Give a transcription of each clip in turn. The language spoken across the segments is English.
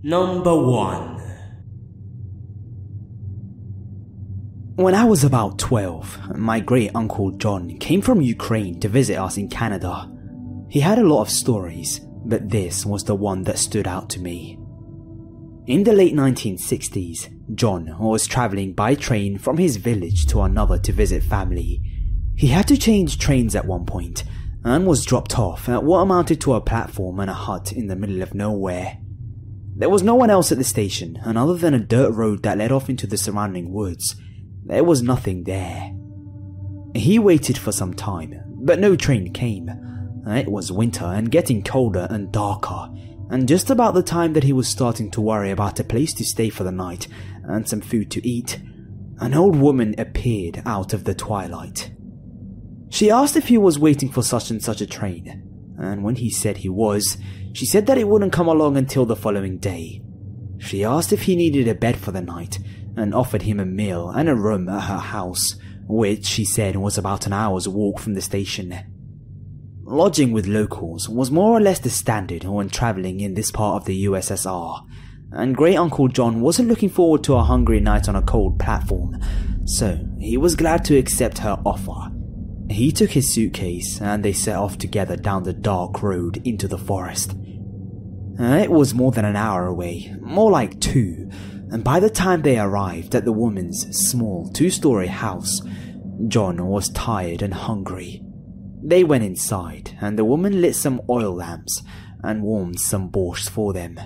Number 1. When I was about 12, my great uncle John came from Ukraine to visit us in Canada. He had a lot of stories, but this was the one that stood out to me. In the late 1960s, John was travelling by train from his village to another to visit family. He had to change trains at one point and was dropped off at what amounted to a platform and a hut in the middle of nowhere. There was no one else at the station, and other than a dirt road that led off into the surrounding woods, there was nothing there. He waited for some time, but no train came. It was winter and getting colder and darker, and just about the time that he was starting to worry about a place to stay for the night and some food to eat, an old woman appeared out of the twilight. She asked if he was waiting for such and such a train, and when he said he was, she said that it wouldn't come along until the following day. She asked if he needed a bed for the night, and offered him a meal and a room at her house, which she said was about an hour's walk from the station. Lodging with locals was more or less the standard when travelling in this part of the USSR, and Great Uncle John wasn't looking forward to a hungry night on a cold platform, so he was glad to accept her offer. He took his suitcase and they set off together down the dark road into the forest. It was more than an hour away, more like 2, and by the time they arrived at the woman's small 2-story house, John was tired and hungry. They went inside and the woman lit some oil lamps and warmed some borscht for them.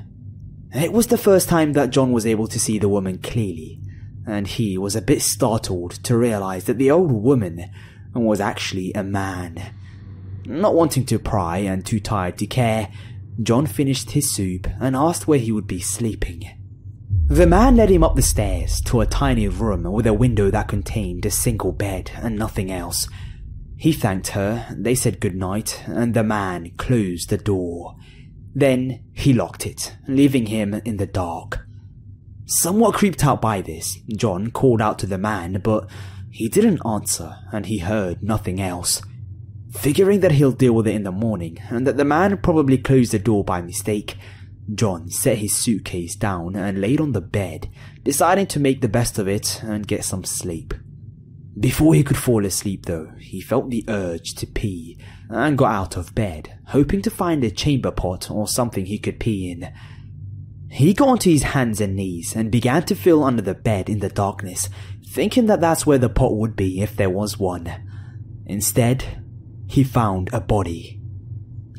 It was the first time that John was able to see the woman clearly, and he was a bit startled to realize that the old woman was actually a man. Not wanting to pry and too tired to care, John finished his soup and asked where he would be sleeping. The man led him up the stairs to a tiny room with a window that contained a single bed and nothing else. He thanked her, they said goodnight, and the man closed the door. Then he locked it, leaving him in the dark. Somewhat creeped out by this, John called out to the man, but he didn't answer and he heard nothing else. Figuring that he'll deal with it in the morning and that the man probably closed the door by mistake, John set his suitcase down and laid on the bed, deciding to make the best of it and get some sleep. Before he could fall asleep though, he felt the urge to pee and got out of bed, hoping to find a chamber pot or something he could pee in. He got onto his hands and knees and began to feel under the bed in the darkness, thinking that that's where the pot would be if there was one. Instead, he found a body.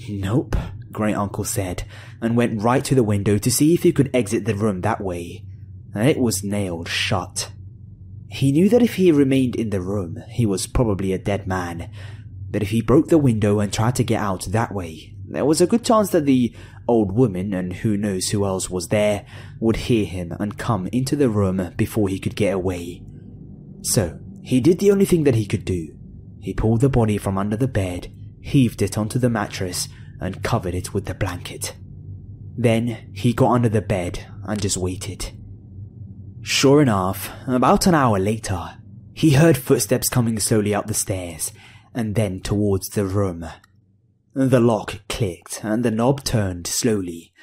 "Nope," Great Uncle said, and went right to the window to see if he could exit the room that way. It was nailed shut. He knew that if he remained in the room, he was probably a dead man, but if he broke the window and tried to get out that way, there was a good chance that the old woman, and who knows who else was there, would hear him and come into the room before he could get away. So, he did the only thing that he could do. He pulled the body from under the bed, heaved it onto the mattress, and covered it with the blanket. Then, he got under the bed and just waited. Sure enough, about an hour later, he heard footsteps coming slowly up the stairs, and then towards the room. The lock clicked and the knob turned slowly.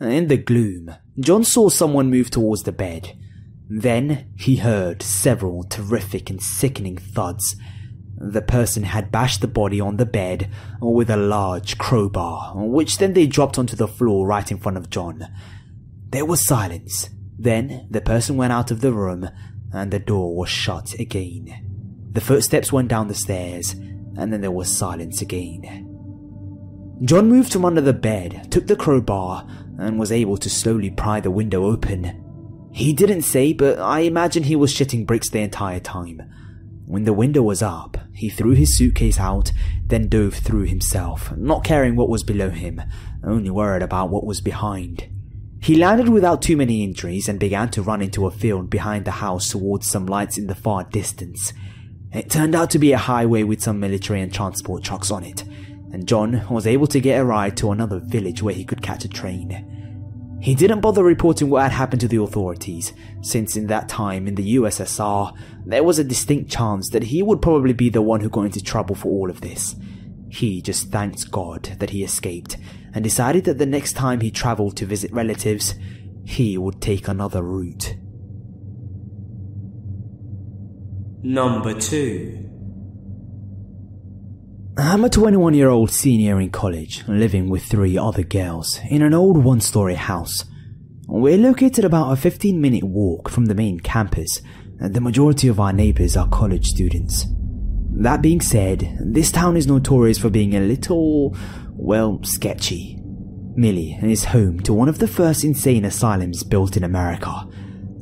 In the gloom, John saw someone move towards the bed. Then he heard several terrific and sickening thuds. The person had bashed the body on the bed with a large crowbar, which then they dropped onto the floor right in front of John. There was silence. Then the person went out of the room and the door was shut again. The footsteps went down the stairs and then there was silence again. John moved from under the bed, took the crowbar, and was able to slowly pry the window open. He didn't say, but I imagine he was shitting bricks the entire time. When the window was up, he threw his suitcase out, then dove through himself, not caring what was below him, only worried about what was behind. He landed without too many injuries and began to run into a field behind the house towards some lights in the far distance. It turned out to be a highway with some military and transport trucks on it, and John was able to get a ride to another village where he could catch a train. He didn't bother reporting what had happened to the authorities, since in that time in the USSR, there was a distinct chance that he would probably be the one who got into trouble for all of this. He just thanked God that he escaped, and decided that the next time he travelled to visit relatives, he would take another route. Number 2. I'm a 21-year-old senior in college, living with 3 other girls in an old one-story house. We're located about a 15-minute walk from the main campus, and the majority of our neighbors are college students. That being said, this town is notorious for being a little, well, sketchy. Millie is home to one of the first insane asylums built in America.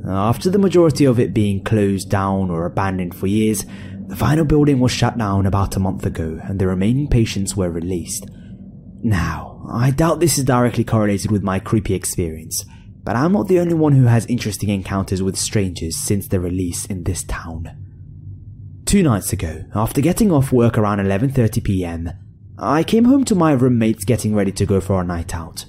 After the majority of it being closed down or abandoned for years, the final building was shut down about a month ago and the remaining patients were released. Now, I doubt this is directly correlated with my creepy experience, but I'm not the only one who has interesting encounters with strangers since the release in this town. 2 nights ago, after getting off work around 11:30 PM, I came home to my roommates getting ready to go for a night out.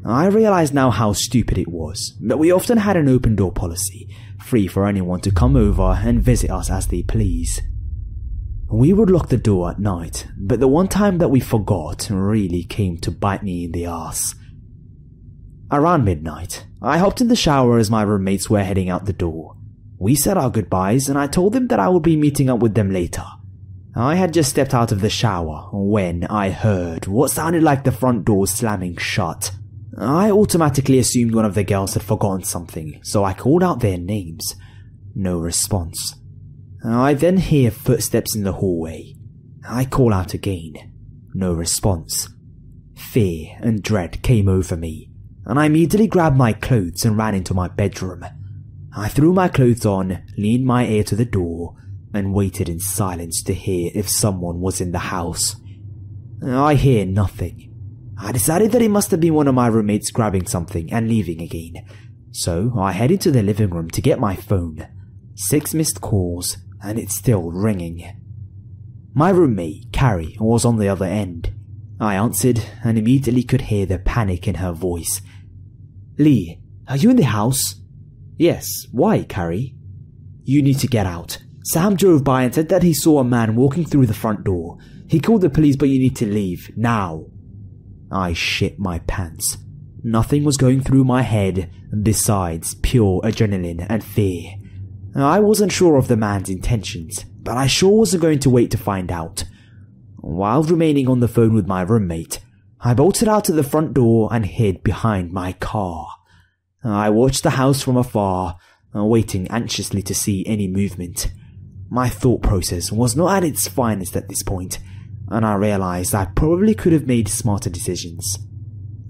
I realize now how stupid it was, but we often had an open door policy, free for anyone to come over and visit us as they please. We would lock the door at night, but the one time that we forgot really came to bite me in the ass. Around midnight, I hopped in the shower as my roommates were heading out the door. We said our goodbyes and I told them that I would be meeting up with them later. I had just stepped out of the shower when I heard what sounded like the front door slamming shut. I automatically assumed one of the girls had forgotten something, so I called out their names. No response. I then hear footsteps in the hallway. I call out again. No response. Fear and dread came over me, and I immediately grabbed my clothes and ran into my bedroom. I threw my clothes on, leaned my ear to the door, and waited in silence to hear if someone was in the house. I hear nothing. I decided that it must have been one of my roommates grabbing something and leaving again, so I head into the living room to get my phone. 6 missed calls, and it's still ringing. My roommate, Carrie, was on the other end. I answered and immediately could hear the panic in her voice. "Lee, are you in the house?" "Yes, why, Carrie?" "You need to get out. Sam drove by and said that he saw a man walking through the front door. He called the police, but you need to leave, now." I shit my pants. Nothing was going through my head besides pure adrenaline and fear. I wasn't sure of the man's intentions, but I sure wasn't going to wait to find out. While remaining on the phone with my roommate, I bolted out to the front door and hid behind my car. I watched the house from afar, waiting anxiously to see any movement. My thought process was not at its finest at this point, and I realized I probably could have made smarter decisions.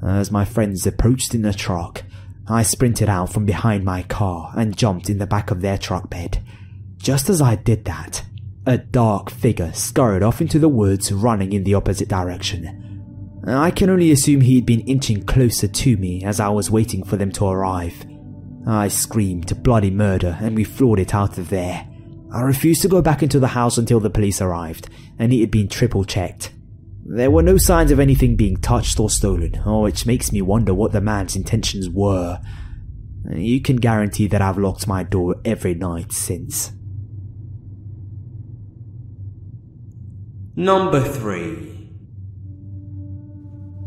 As my friends approached in the truck, I sprinted out from behind my car and jumped in the back of their truck bed. Just as I did that, a dark figure scurried off into the woods, running in the opposite direction. I can only assume he'd been inching closer to me as I was waiting for them to arrive. I screamed bloody murder and we floored it out of there. I refused to go back into the house until the police arrived, and it had been triple checked. There were no signs of anything being touched or stolen, which makes me wonder what the man's intentions were. You can guarantee that I've locked my door every night since. Number 3.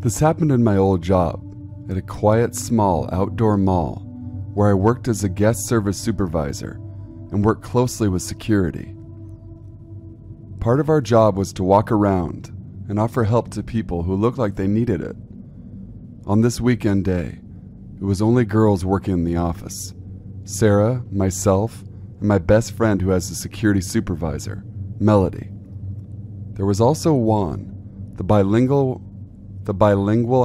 This happened in my old job, at a quiet, small outdoor mall, where I worked as a guest service supervisor and worked closely with security. Part of our job was to walk around and offer help to people who looked like they needed it. On this weekend day, it was only girls working in the office. Sarah, myself, and my best friend who has a security supervisor, Melody. There was also Juan, the bilingual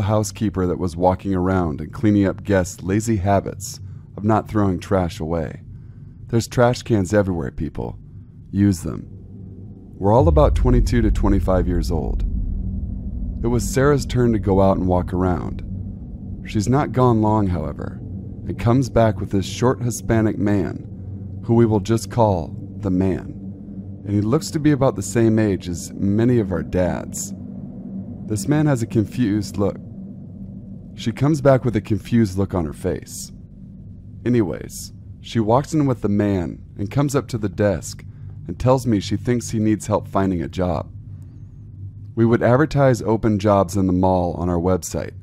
housekeeper that was walking around and cleaning up guests' lazy habits of not throwing trash away. There's trash cans everywhere, people. Use them. We're all about 22 to 25 years old. It was Sarah's turn to go out and walk around. She's not gone long, however, and comes back with this short Hispanic man, who we will just call the man. And he looks to be about the same age as many of our dads. This man has a confused look. She comes back with a confused look on her face. Anyways, she walks in with the man and comes up to the desk and tells me she thinks he needs help finding a job. We would advertise open jobs in the mall on our website,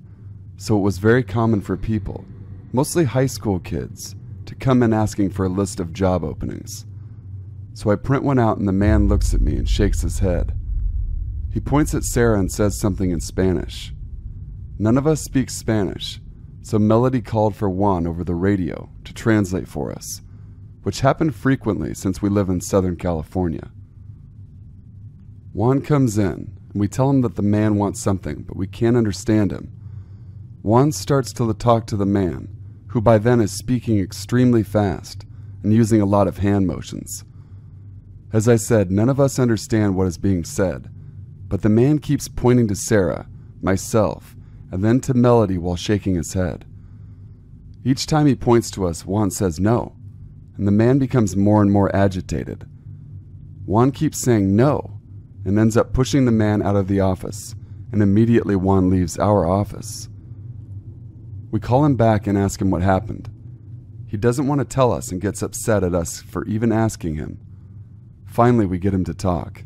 so it was very common for people, mostly high school kids, to come in asking for a list of job openings. So I print one out and the man looks at me and shakes his head. He points at Sarah and says something in Spanish. None of us speak Spanish, so Melody called for Juan over the radio to translate for us, which happened frequently since we live in Southern California. Juan comes in, and we tell him that the man wants something, but we can't understand him. Juan starts to talk to the man, who by then is speaking extremely fast and using a lot of hand motions. As I said, none of us understand what is being said, but the man keeps pointing to Sarah, myself, and then to Melody while shaking his head. Each time he points to us, Juan says no, and the man becomes more and more agitated. Juan keeps saying no, and ends up pushing the man out of the office, and immediately Juan leaves our office. We call him back and ask him what happened. He doesn't want to tell us and gets upset at us for even asking him. Finally, we get him to talk.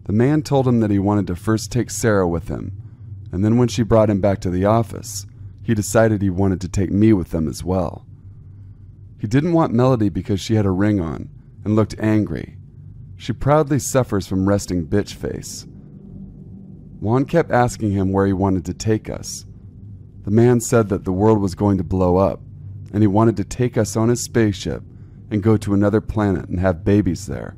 The man told him that he wanted to first take Sarah with him, and then when she brought him back to the office, he decided he wanted to take me with them as well. He didn't want Melody because she had a ring on and looked angry. She proudly suffers from resting bitch face. Juan kept asking him where he wanted to take us. The man said that the world was going to blow up, and he wanted to take us on his spaceship and go to another planet and have babies there.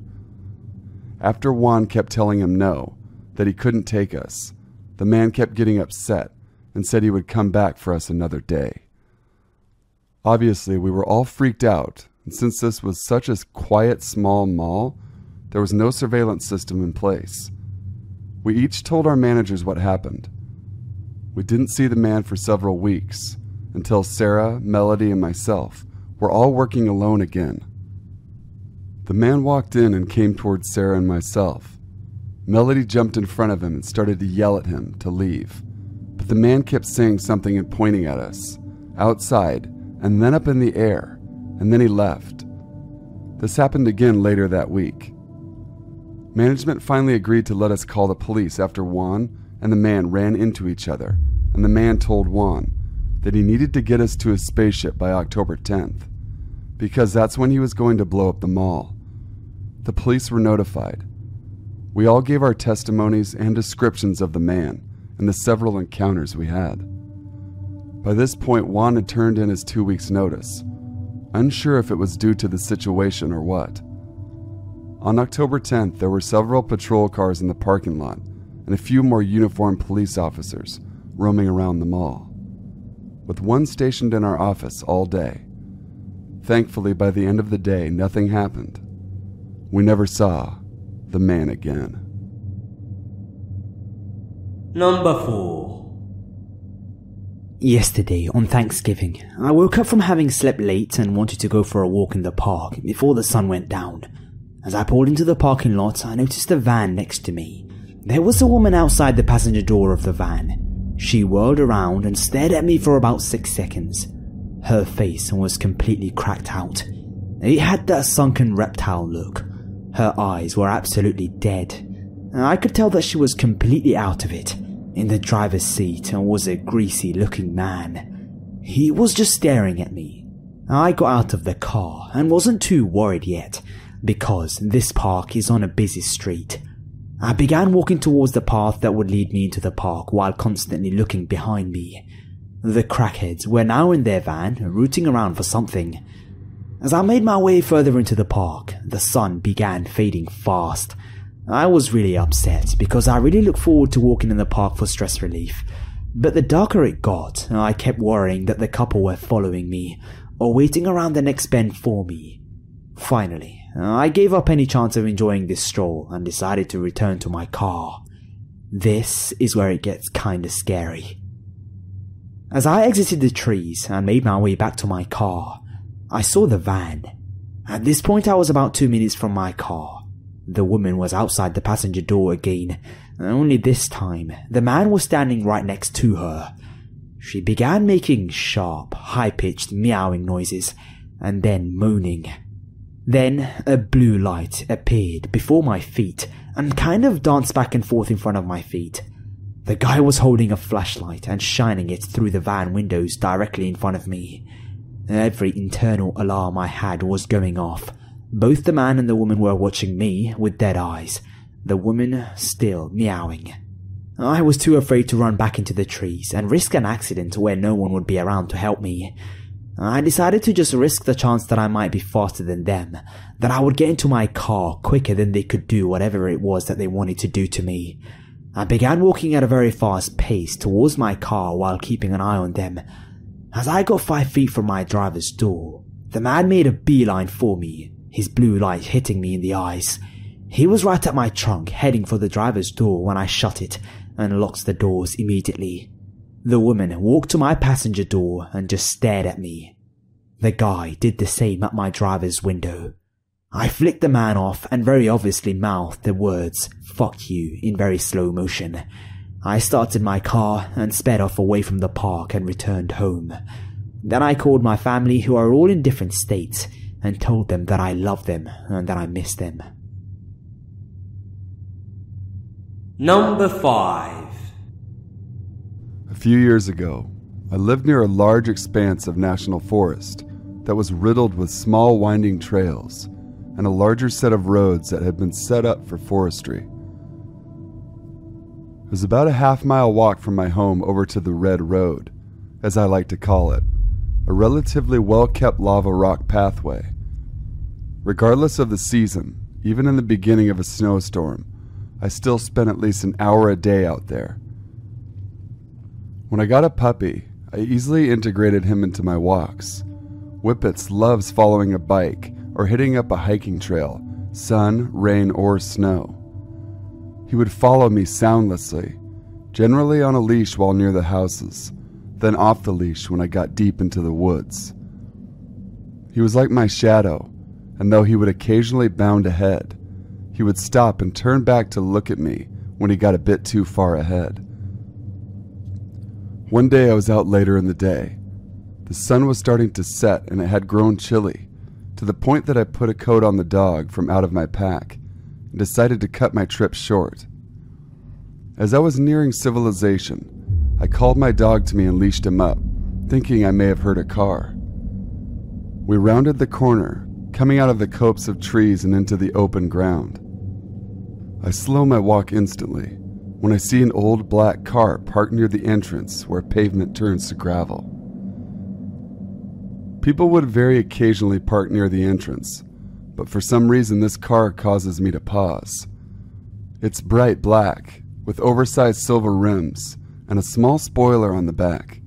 After Juan kept telling him no, that he couldn't take us, the man kept getting upset and said he would come back for us another day. Obviously, we were all freaked out, and since this was such a quiet, small mall, there was no surveillance system in place. We each told our managers what happened. We didn't see the man for several weeks, until Sarah, Melody, and myself were all working alone again. The man walked in and came towards Sarah and myself. Melody jumped in front of him and started to yell at him to leave, but the man kept saying something and pointing at us, outside, and then up in the air, and then he left. This happened again later that week. Management finally agreed to let us call the police after Juan and the man ran into each other, and the man told Juan that he needed to get us to his spaceship by October 10th, because that's when he was going to blow up the mall. The police were notified. We all gave our testimonies and descriptions of the man and the several encounters we had. By this point, Juan had turned in his 2 weeks' notice, unsure if it was due to the situation or what. On October 10th, there were several patrol cars in the parking lot and a few more uniformed police officers roaming around the mall, with one stationed in our office all day. Thankfully, by the end of the day, nothing happened. We never saw the man again. Number 4. Yesterday, on Thanksgiving, I woke up from having slept late and wanted to go for a walk in the park before the sun went down. As I pulled into the parking lot, I noticed a van next to me. There was a woman outside the passenger door of the van. She whirled around and stared at me for about 6 seconds. Her face was completely cracked out. It had that sunken reptile look. Her eyes were absolutely dead. I could tell that she was completely out of it. In the driver's seat was a greasy looking man. He was just staring at me. I got out of the car and wasn't too worried yet, because this park is on a busy street. I began walking towards the path that would lead me into the park while constantly looking behind me. The crackheads were now in their van, rooting around for something. As I made my way further into the park, the sun began fading fast. I was really upset because I really looked forward to walking in the park for stress relief. But the darker it got, I kept worrying that the couple were following me or waiting around the next bend for me. Finally, I gave up any chance of enjoying this stroll and decided to return to my car. This is where it gets kinda scary. As I exited the trees and made my way back to my car, I saw the van. At this point, I was about 2 minutes from my car. The woman was outside the passenger door again, only this time, the man was standing right next to her. She began making sharp, high-pitched meowing noises, and then moaning. Then, a blue light appeared before my feet and kind of danced back and forth in front of my feet. The guy was holding a flashlight and shining it through the van windows directly in front of me. Every internal alarm I had was going off. Both the man and the woman were watching me with dead eyes, the woman still meowing. I was too afraid to run back into the trees and risk an accident where no one would be around to help me. I decided to just risk the chance that I might be faster than them, that I would get into my car quicker than they could do whatever it was that they wanted to do to me. I began walking at a very fast pace towards my car while keeping an eye on them. As I got 5 feet from my driver's door, the man made a beeline for me, his blue light hitting me in the eyes. He was right at my trunk, heading for the driver's door when I shut it and locked the doors immediately. The woman walked to my passenger door and just stared at me. The guy did the same at my driver's window. I flicked the man off and very obviously mouthed the words, "Fuck you," in very slow motion. I started my car and sped off away from the park and returned home. Then I called my family, who are all in different states, and told them that I love them and that I miss them. Number 5. A few years ago, I lived near a large expanse of national forest that was riddled with small winding trails and a larger set of roads that had been set up for forestry. It was about a half-mile walk from my home over to the Red Road, as I like to call it, a relatively well-kept lava rock pathway. Regardless of the season, even in the beginning of a snowstorm, I still spent at least an hour a day out there. When I got a puppy, I easily integrated him into my walks. Whippets loves following a bike or hitting up a hiking trail, sun, rain, or snow. He would follow me soundlessly, generally on a leash while near the houses, then off the leash when I got deep into the woods. He was like my shadow, and though he would occasionally bound ahead, he would stop and turn back to look at me when he got a bit too far ahead. One day I was out later in the day. The sun was starting to set and it had grown chilly, to the point that I put a coat on the dog from out of my pack and decided to cut my trip short. As I was nearing civilization, I called my dog to me and leashed him up, thinking I may have heard a car. We rounded the corner, coming out of the copse of trees and into the open ground. I slow my walk instantly when I see an old black car parked near the entrance where pavement turns to gravel. People would very occasionally park near the entrance, but for some reason this car causes me to pause. It's bright black, with oversized silver rims and a small spoiler on the back.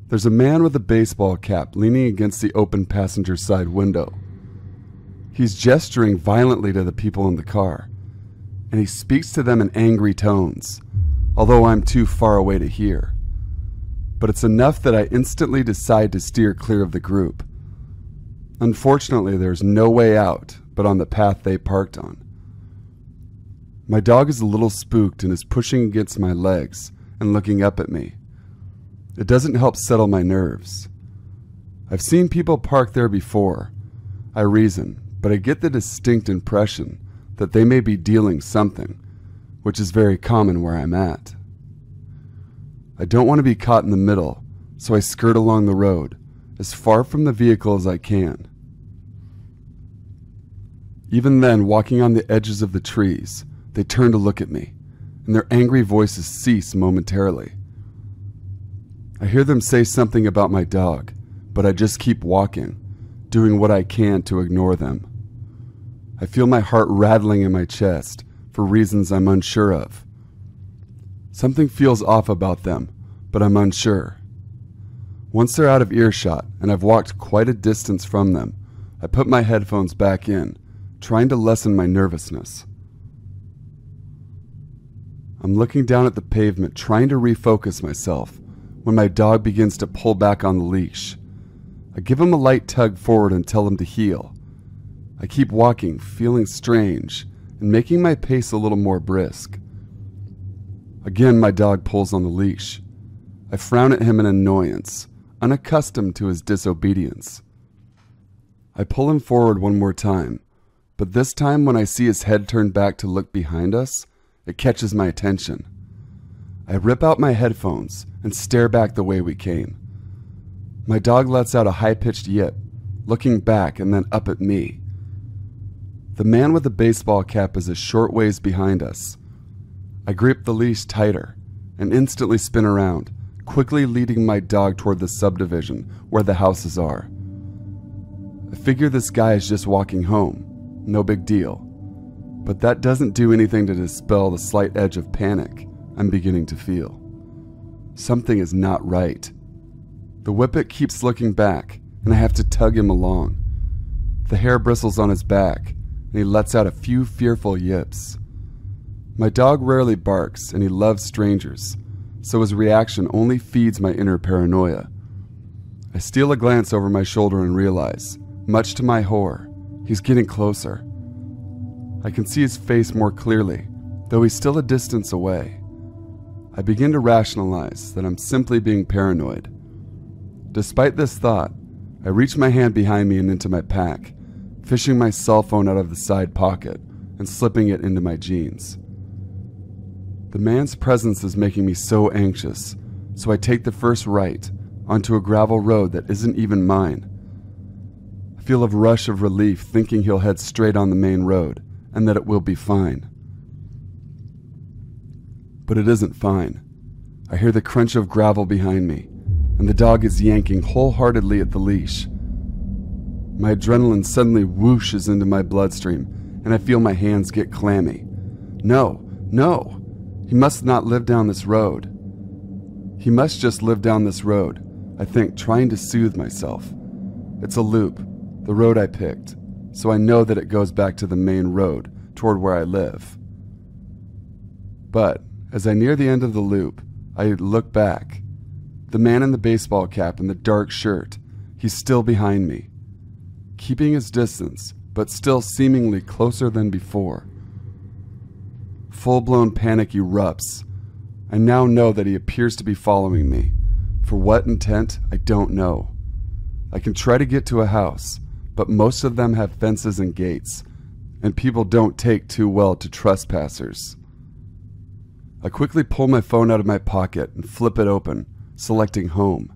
There's a man with a baseball cap leaning against the open passenger side window. He's gesturing violently to the people in the car, and he speaks to them in angry tones, although I'm too far away to hear. But it's enough that I instantly decide to steer clear of the group. Unfortunately, there's no way out but on the path they parked on. My dog is a little spooked and is pushing against my legs and looking up at me. It doesn't help settle my nerves. I've seen people park there before, I reason, but I get the distinct impression that they may be dealing something, which is very common where I'm at. I don't want to be caught in the middle, so I skirt along the road, as far from the vehicle as I can. Even then, walking on the edges of the trees, they turn to look at me, and their angry voices cease momentarily. I hear them say something about my dog, but I just keep walking, doing what I can to ignore them. I feel my heart rattling in my chest for reasons I'm unsure of. Something feels off about them, but I'm unsure. Once they're out of earshot and I've walked quite a distance from them, I put my headphones back in, trying to lessen my nervousness. I'm looking down at the pavement, trying to refocus myself, when my dog begins to pull back on the leash. I give him a light tug forward and tell him to heel. I keep walking, feeling strange, and making my pace a little more brisk. Again, my dog pulls on the leash. I frown at him in annoyance, unaccustomed to his disobedience. I pull him forward one more time, but this time when I see his head turn back to look behind us, it catches my attention. I rip out my headphones and stare back the way we came. My dog lets out a high-pitched yip, looking back and then up at me. The man with the baseball cap is a short ways behind us. I grip the leash tighter and instantly spin around, quickly leading my dog toward the subdivision where the houses are. I figure this guy is just walking home, no big deal. But that doesn't do anything to dispel the slight edge of panic I'm beginning to feel. Something is not right. The whippet keeps looking back, and I have to tug him along. The hair bristles on his back, and he lets out a few fearful yips. My dog rarely barks, and he loves strangers, so his reaction only feeds my inner paranoia. I steal a glance over my shoulder and realize, much to my horror, he's getting closer. I can see his face more clearly, though he's still a distance away. I begin to rationalize that I'm simply being paranoid. Despite this thought, I reach my hand behind me and into my pack, fishing my cell phone out of the side pocket and slipping it into my jeans. The man's presence is making me so anxious, so I take the first right onto a gravel road that isn't even mine. I feel a rush of relief thinking he'll head straight on the main road and that it will be fine. But it isn't fine. I hear the crunch of gravel behind me, and the dog is yanking wholeheartedly at the leash. My adrenaline suddenly whooshes into my bloodstream, and I feel my hands get clammy. No! He must not live down this road. He must just live down this road, I think, trying to soothe myself. It's a loop, the road I picked, so I know that it goes back to the main road toward where I live. But as I near the end of the loop, I look back. The man in the baseball cap and the dark shirt, he's still behind me, keeping his distance, but still seemingly closer than before. Full-blown panic erupts. I now know that he appears to be following me. For what intent, I don't know. I can try to get to a house, but most of them have fences and gates, and people don't take too well to trespassers. I quickly pull my phone out of my pocket and flip it open, selecting home.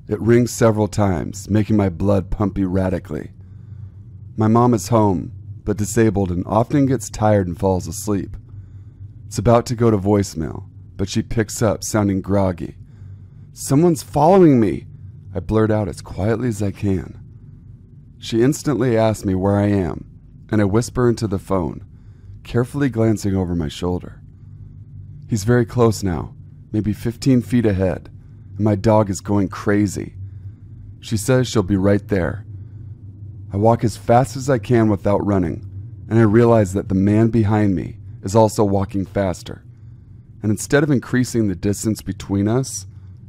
It rings several times, making my blood pump erratically. My mom is home, but disabled and often gets tired and falls asleep. It's about to go to voicemail, but she picks up, sounding groggy. "Someone's following me," I blurt out as quietly as I can. She instantly asks me where I am, and I whisper into the phone, carefully glancing over my shoulder. He's very close now, maybe 15 feet ahead, and my dog is going crazy. She says she'll be right there. I walk as fast as I can without running, and I realize that the man behind me is also walking faster, and instead of increasing the distance between us,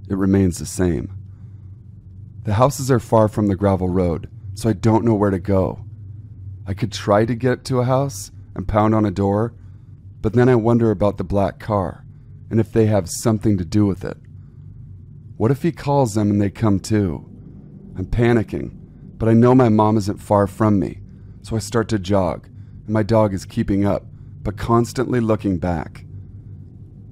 it remains the same. The houses are far from the gravel road, so I don't know where to go. I could try to get to a house and pound on a door, but then I wonder about the black car, and if they have something to do with it. What if he calls them and they come too? I'm panicking, but I know my mom isn't far from me, so I start to jog, and my dog is keeping up, but constantly looking back.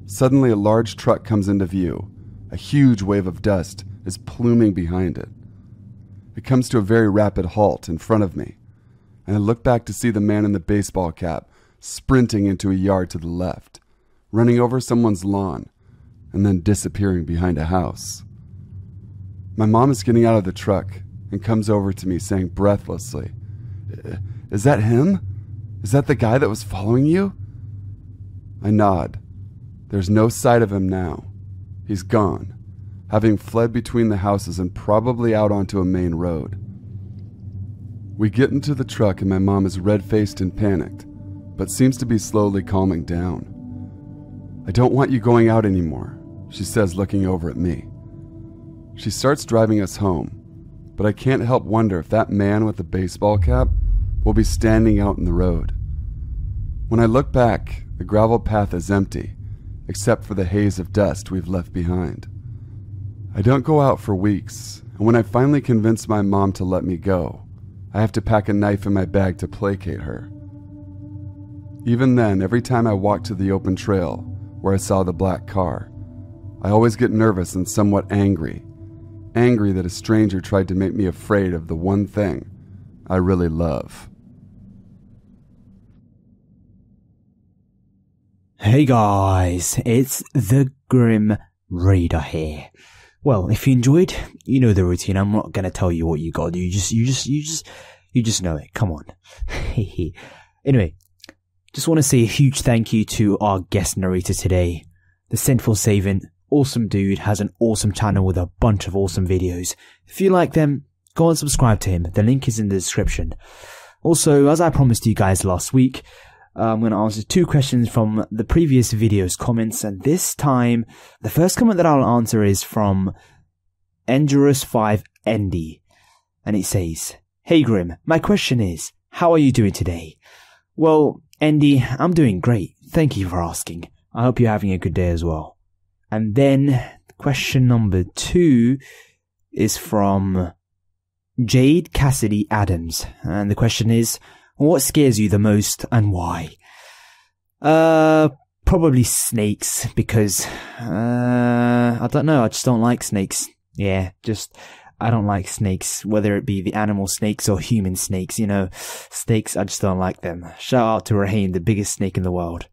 Suddenly a large truck comes into view. A huge wave of dust is pluming behind it. It comes to a very rapid halt in front of me, and I look back to see the man in the baseball cap sprinting into a yard to the left, running over someone's lawn, and then disappearing behind a house. My mom is getting out of the truck and comes over to me saying breathlessly, "Is that him? Is that the guy that was following you?" I nod. There's no sight of him now. He's gone, having fled between the houses and probably out onto a main road. We get into the truck and my mom is red-faced and panicked, but seems to be slowly calming down. "I don't want you going out anymore," she says, looking over at me. She starts driving us home, but I can't help wonder if that man with the baseball cap will be standing out in the road. When I look back, the gravel path is empty, except for the haze of dust we've left behind. I don't go out for weeks, and when I finally convince my mom to let me go, I have to pack a knife in my bag to placate her. Even then, every time I walk to the open trail, where I saw the black car. I always get nervous and somewhat angry. Angry that a stranger tried to make me afraid of the one thing I really love. Hey guys, it's the Grim Reader here. Well, if you enjoyed, you know the routine. I'm not gonna tell you what you gotta do. You just know it. Come on. Anyway, just want to say a huge thank you to our guest narrator today, the Sinful Savant. Awesome dude, has an awesome channel with a bunch of awesome videos. If you like them, go and subscribe to him. The link is in the description. Also, as I promised you guys last week, I'm going to answer 2 questions from the previous video's comments, and this time, the first comment that I'll answer is from Endurus5Endy, and it says, "Hey Grim, my question is, how are you doing today?" Well, Endy, I'm doing great. Thank you for asking. I hope you're having a good day as well. And then, question number 2 is from Jade Cassidy Adams, and the question is, what scares you the most and why? Probably snakes, because, I don't know, I just don't like snakes. Yeah, I don't like snakes, whether it be the animal snakes or human snakes, snakes, I just don't like them. Shout out to Rahane, the biggest snake in the world.